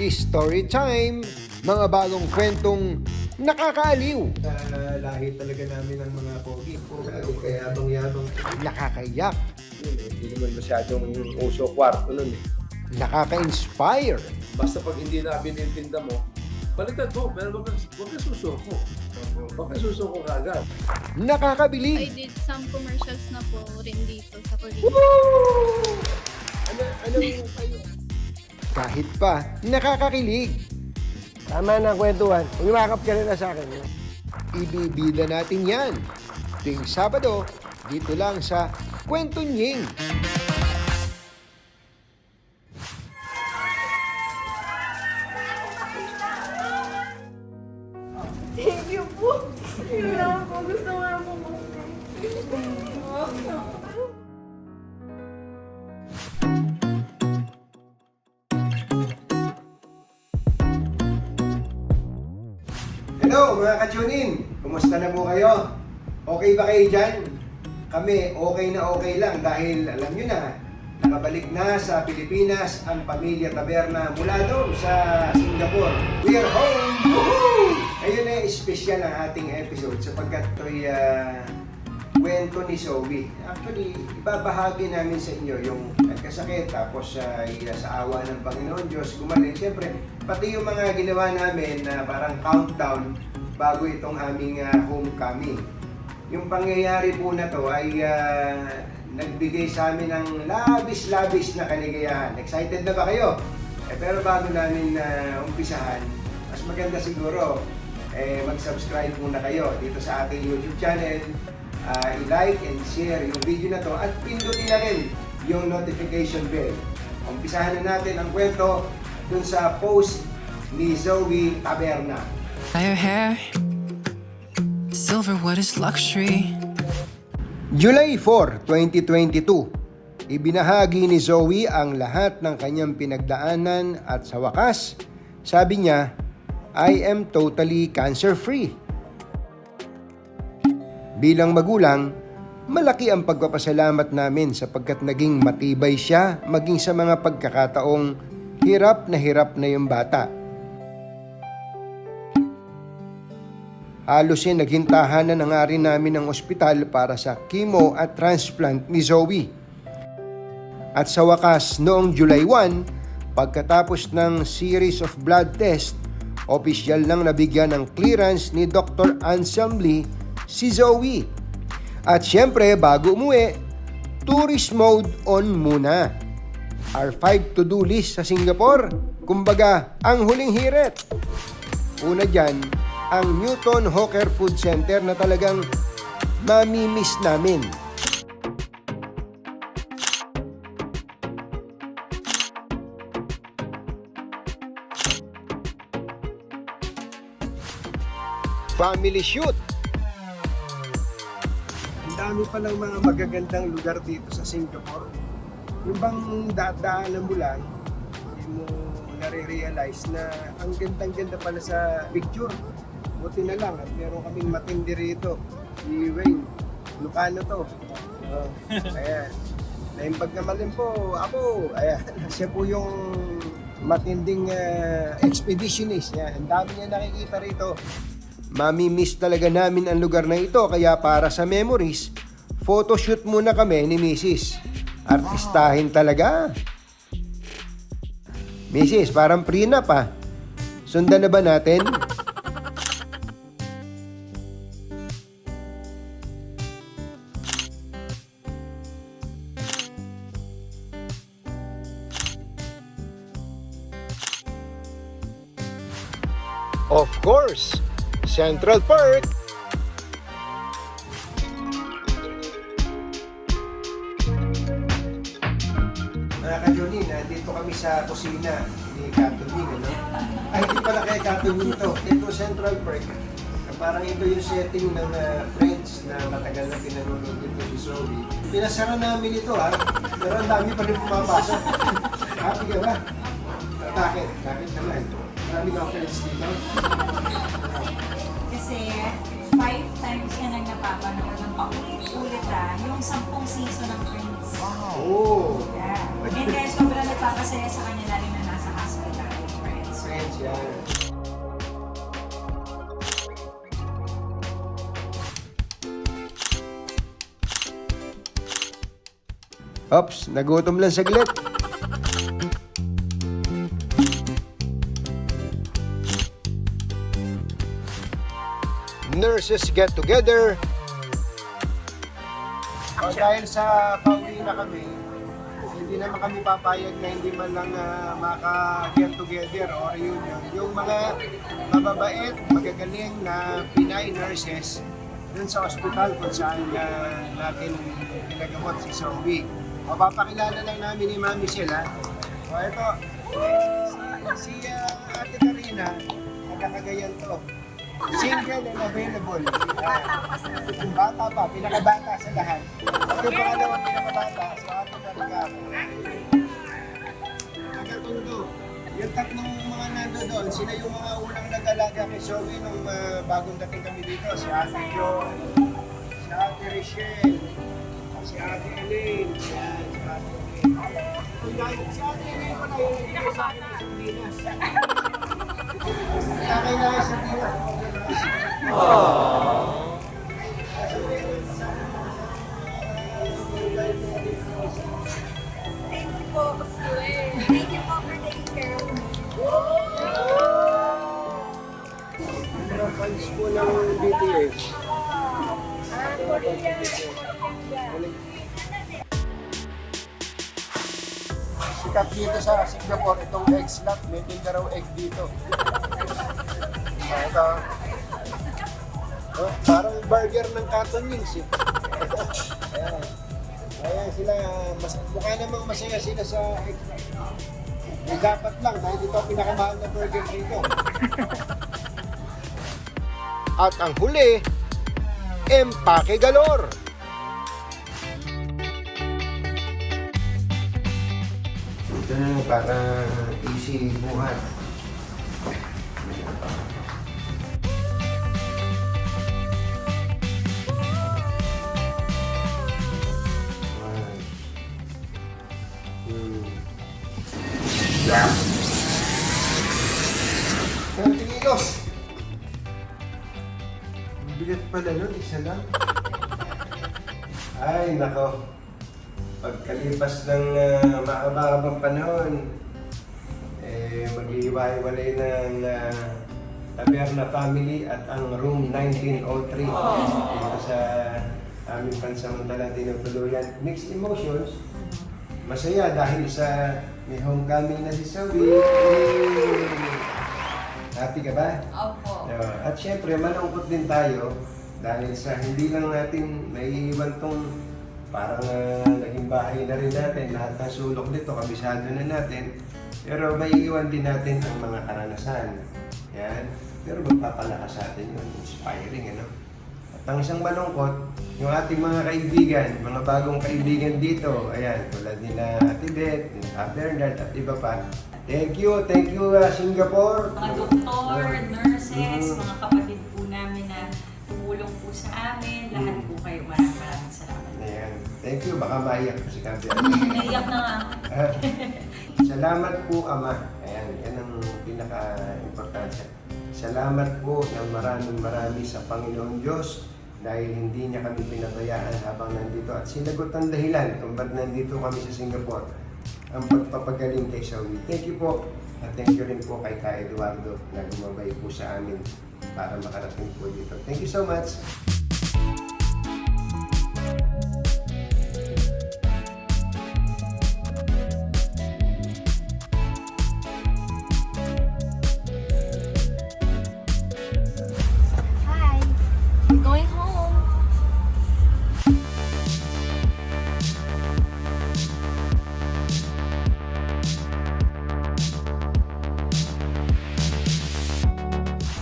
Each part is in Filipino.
Story time! Mga bagong kwentong nakakaaliw, Lahi talaga namin ng mga pogi. Kaya yabang-yabang. nakakaiyak, Hindi naman masyadong uso kwarto nun eh. nakaka-inspire, Basta pag hindi na binitinda mo, baliktad mo, pero wag ka susuko. Wag ka susuko kagad. I nakakabilib, did some commercials na po rin dito sa Korea. kahit pa nakakakilig. Tama na kwentuhan. Umimakap ka na sa akin. Ibibida natin yan. Tuwing Sabado, dito lang sa Kwento Nying. Thank you po. Kailangan ko. Gusto nga po po. Hello mga ka-tune-in! Kumusta na po kayo? Okay ba kayo dyan? Kami okay lang dahil alam nyo na, nakabalik na sa Pilipinas ang Pamilya Taberna mula doon sa Singapore. We are home! Woohoo! Ayun na espesyal ang ating episode sapagkat ito'y kwento ni Zoe. Actually, ibabahagi namin sa inyo yung nagkasakit tapos sa awa ng Panginoon Diyos gumaling. Siyempre, pati yung mga ginawa namin na parang countdown bago itong aming homecoming. Yung pangyayari po na to ay nagbigay sa amin ng labis-labis na kaligayahan. Excited na ba kayo? Pero bago namin umpisahan, mas maganda siguro mag-subscribe muna kayo dito sa ating YouTube channel. I-like and share yung video na to at pindutin na rin yung notification bell. Umpisahan na natin ang kwento dun sa post ni Zoe Taberna. Your hair, silver, what is luxury? July 4, 2022, ibinahagi ni Zoe ang lahat ng kanyang pinagdaanan at sa wakas, sabi niya, I am totally cancer-free. Bilang magulang, malaki ang pagpapasalamat namin sapagkat naging matibay siya maging sa mga pagkakataong hirap na yung bata. Halos naghintahan na nga rin namin ang ospital para sa chemo at transplant ni Zoe. At sa wakas noong July 1, pagkatapos ng series of blood test, opisyal nang nabigyan ng clearance ni Dr. Anselm Lee si Zoe. At syempre bago umuwi, tourist mode on muna. Our 5 to-do list sa Singapore, kumbaga ang huling hirit. Una dyan, ang Newton Hawker Food Center na talagang mamimiss namin. Family shoot. Ang dami palang mga magagandang lugar dito sa Singapore. Yung bang daanan mo lang, hindi mo nare-realize na ang gandang-ganda pala sa picture. Buti na lang at meron kaming matindi rito. Si Wayne, Lucano to. Ayan. Naimbag naman din po ako. Ayan. Siya po yung matinding expeditionist. Yan. Ang dami niya nakikita rito. Mamimiss talaga namin ang lugar na ito kaya para sa memories, photoshoot muna kami ni Mrs. Artistahin talaga. Mrs. parang prenup ah. Sundan na ba natin? Of course, Central Park. Mga ka-Johnny, nandito kami sa kusina ni Katuning, ano? Ay, hindi pala kay Katuning to. Ito Central Park. Parang ito yung setting ng Friends na matagal na pinanonood nito si Zoe. Pinasara namin ito ha, pero ang dami pa rin pumapasok. Happy ka ba? Bakit? Bakit naman? Marami kang friends dito? Kasi 5 times ka nang napapanood ng paulit-ulit yung 10 season ng Friends. Oh! Yeah. And kaya sobrang nagpapasaya sa kanya lalo na nasa hospital yung Friends. Yes, yan. Ops, nagutom lang saglit. Nurses get together. O, dahil sa pauwi na kami, hindi naman kami papayag na hindi man lang maka-get together or reunion. Yung mga mababait, magagaling na Pinay nurses dun sa ospital kung saan natin pinagamot si Zoe. Mapapakilala lang namin ni Mami Michelle, ha? O, ito, si Ate Karina, nagkakagayan to. Single and available. Yung bata pa, pinakabata sa lahat. At yung pangalawang pinakabata, sa Ate Karina. Nagkatundo. Yung tatlong mga nando doon, sila yung mga unang nag-alaga kay Zoe nung bagong dating kami dito. Si Ate Jo, si Ate Richelle, si Ate Elaine, si Ate Elaine. Si Ate Elaine pala yung pinakabata sa Pilipinas. Kakay na sa Pilipinas. Thank you po for taking care of me. Mga fans po ng BTS. Sikat dito sa Singapore, itong egg slap, may tinda raw egg dito. Ito. Oh, parang burger ng Cotton Wings eh. Ayan. Ayan sila, mukha namang masaya sila sa egg slap. Eh, dapat lang, dahil ito ang pinakamahal na burger dito. At ang huli, Empake Galore. Ito na para easy buhat. Kilos. Bigat pala nun, isa lang. Ay, nako. Pagkalipas ng mahabang panahon, mag-iiwalay ng Taberna family at ang room 1903 dito sa aming pansamantalang tinutuluyan. Mixed emotions. Masaya dahil sa may homecoming na si Zoe. Happy ka ba? Opo. At syempre, malungkot din tayo dahil sa hindi lang natin naiiwan tong parang naging bahay na rin natin. Lahat ng sulok nito, kabisado na natin. Pero may iwan din natin ang mga karanasan. Yan. Pero magpapalakas sa atin yun. Inspiring, ano? At ang isang malungkot, yung ating mga kaibigan, mga bagong kaibigan dito, ayan, tulad nila Ate Beth, Ate Bernard, at iba pa. Thank you, Singapore. Mga doktor, nurses, mga kapatid po namin na tumulong po sa amin. Lahat po kayo, maraming salamat. Ayan. Thank you, baka maiyak po si Kapit. Naiyak na nga. Salamat po, Ama. Ayan, yan ang pinaka-importansya. Salamat po ng maraming sa Panginoon Diyos dahil hindi niya kami pinabayaan habang nandito at sinagot ang dahilan kung ba't nandito kami sa Singapore, ang pagpapagaling kay Zoe. Thank you po at thank you rin po kay Ka Eduardo na gumabay po sa amin para makarating po dito. Thank you so much. Hi. We're going home.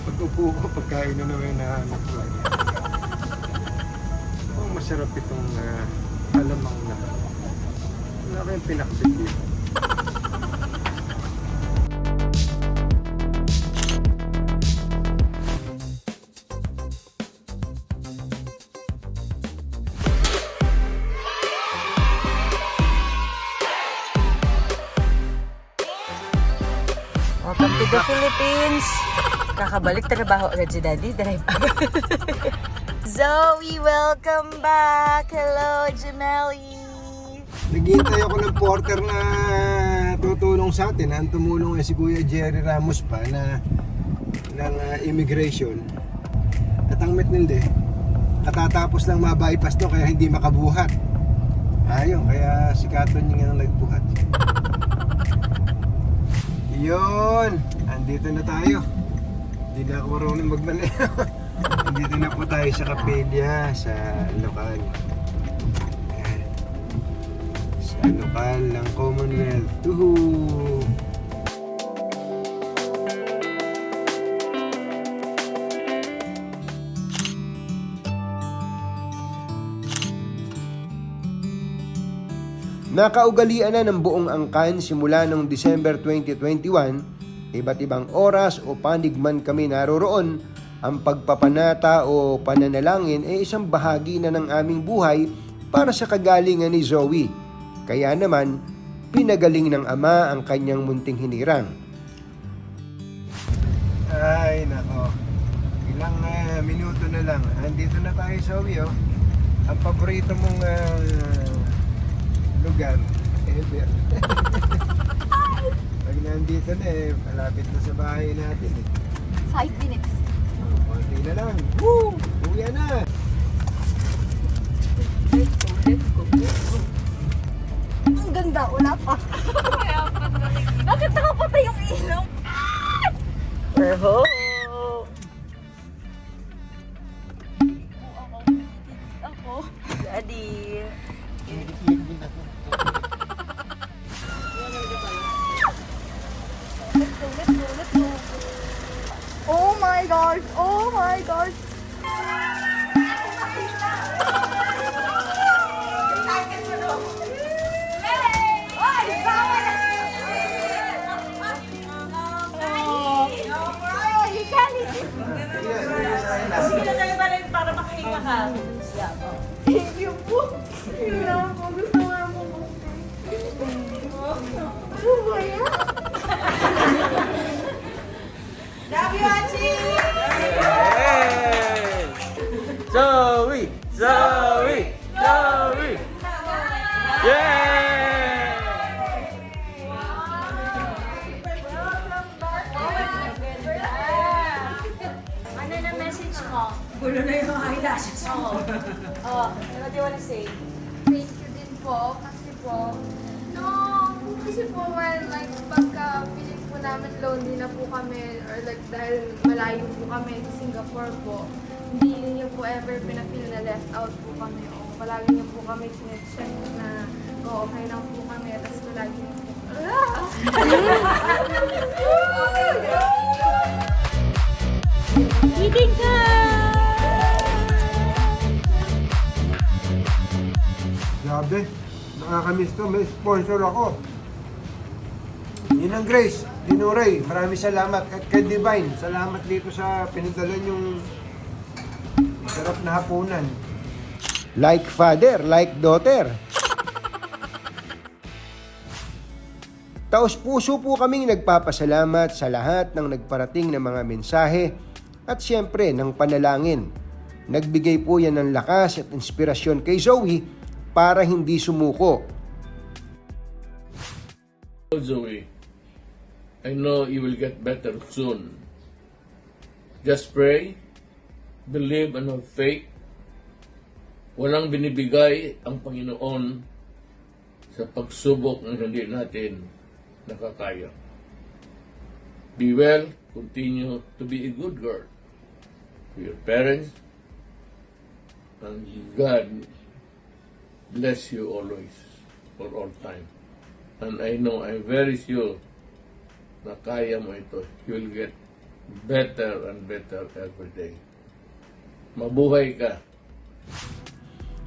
Pag-upo ko, pagkain na naman na nagbuhay. Oh, masarap itong alamang na. Wala kayong pinakbit dito. Welcome to the Philippines. Kakabalik, trabaho agad si Daddy. Drive agad. Zoe, welcome back. Hello, Jameli. Naghihintay ako ng porter na tutulong sa atin. Ang tumulong ay si Kuya Jerry Ramos pa na ng immigration. At ang mitnindi, katatapos lang ma-bypass to kaya hindi makabuhat. Ayun, kaya si Katon yung nga nagbuhat. Yun, andito na tayo. Hindi na ako marunong magmaneho. Andito na po tayo sa Kapilya, sa lokal. Ayan. Sa lokal ng Commonwealth. Tuhuu! Nakaugalian na ng buong angkan simula noong December 2021, iba't ibang oras o panig man kami naroroon, ang pagpapanata o pananalangin ay isang bahagi na ng aming buhay para sa kagalingan ni Zoe. Kaya naman, pinagaling ng Ama ang kanyang munting hinirang. Ay, nako. Ilang minuto na lang. Andito na tayo, Zoe, oh. Ang paborito mong lugar, ever. Pag nandito na malapit na sa bahay natin 5 minutes. Konti na lang. Woo! Uwi na! Ang ganda, wala pa. Bakit nakapatay yung ilaw? Erho! Ako. Daddy! Let's go. Oh my gosh! Oh my gosh! Sige na tayo ba rin para makahinga ka? Thank you po. Kailangan ko. Gusto mo na mo. Ano ba yan? Love you, Achi! Zoe! Zoe! Zoe! Yeah! Ano na message mo? Gulo na yung eyelashes mo. Oh, what do you wanna say? Thank you din po kasi po while like pagka feeling po namin lonely na po kami or like dahil malayo po kami sa Singapore po, hindi niyo po ever pinafeel na left out po kami o palagi niyo po kami sinecheck na okay lang po kami tapos palagi niyo po Eating Grabe, nakakamiss to. May sponsor ako. Ninang Grace, Dinuray, maraming salamat. At kay Divine, salamat dito sa pinadalan yung sarap na hapunan. Like father, like daughter. Taos puso po kaming nagpapasalamat sa lahat ng nagparating na mga mensahe at siyempre ng panalangin. Nagbigay po yan ng lakas at inspirasyon kay Zoe para hindi sumuko. Zoe, I know you will get better soon. Just pray, believe and have faith. Walang binibigay ang Panginoon sa pagsubok na hindi natin nakakaya. Be well, continue to be a good girl to your parents, and God bless you always, for all time. And I know, I'm very sure na kaya mo ito. You'll get better and better every day. Mabuhay ka.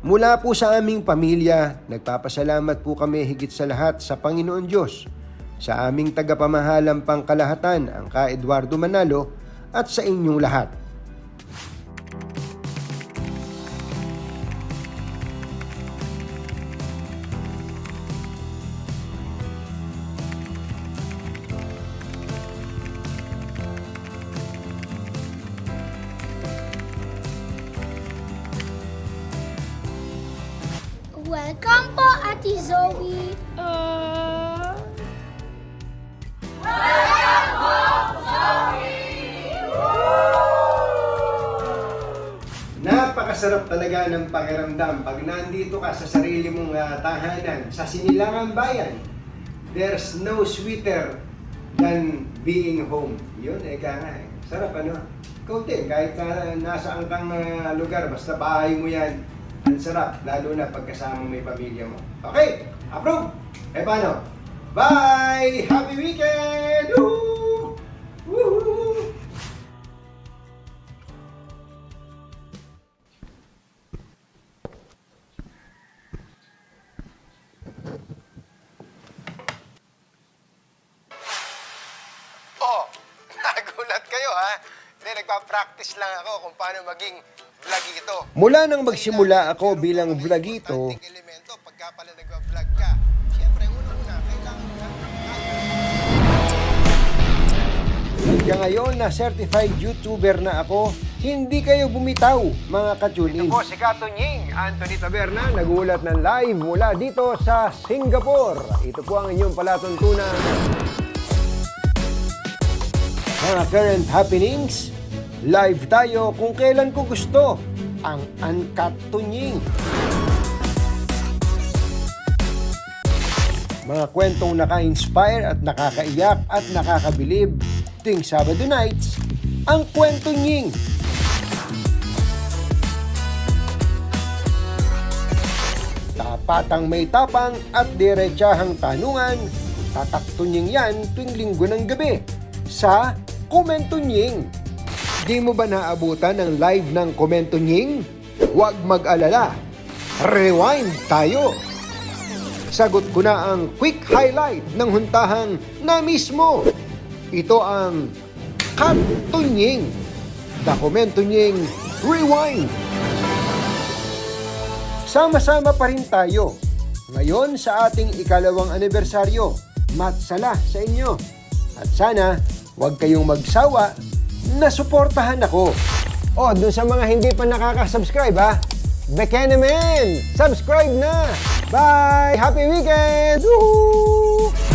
Mula po sa aming pamilya, nagpapasalamat po kami higit sa lahat sa Panginoon Diyos, sa aming tagapamahalang pangkalahatan, ang Ka Eduardo Manalo, at sa inyong lahat. Welcome po, Ate Zoe. Napakasarap talaga ng pakiramdam pag nandito ka sa sarili mong tahanan, sa sinilangang bayan. There's no sweeter than being home. Yun, eka nga eh. Sarap ano? Ikaw din, kahit nasaan kang lugar, basta bahay mo yan, ang sarap, lalo na pagkasama may pamilya mo. Okay, approve! Eh paano? Bye! Happy weekend! Woo! Woo! Oh, nagulat kayo ha? Hindi, nagpa-practice lang ako kung paano maging vlogito. Mula nang magsimula ako bilang vlogito, elemento, pagka pala nagva-vlog ka, siyempre, una-una, kailangan mo hanggang ngayon na certified YouTuber na ako, hindi kayo bumitaw, mga ka-tune-in. Ito po si Katunying, Anthony Taberna, nagulat ng live mula dito sa Singapore. Ito po ang inyong palatuntunan. Mga current happenings, live tayo kung kailan ko gusto, ang Uncut Tunying. Mga kwentong naka-inspire at nakakaiyak at nakakabilib, tuwing Sabado nights, ang Kwento Nying. Tapatang may tapang at diretsahang tanungan, tataktunying yan tuwing Linggo ng gabi sa Komentunying. Di mo ba naabutan ng live ng Komentunying? Huwag mag-alala. Rewind tayo. Sagot ko na ang quick highlight ng huntahang na mismo. Ito ang Katunying. The Komentunying Rewind. Sama-sama pa rin tayo. Ngayon sa ating ikalawang anibersaryo. Matsala sa inyo. At sana huwag kayong magsawa na suportahan ako. O, dun sa mga hindi pa nakaka-subscribe ha, Bekenemen! Subscribe na! Bye! Happy weekend! Woohoo!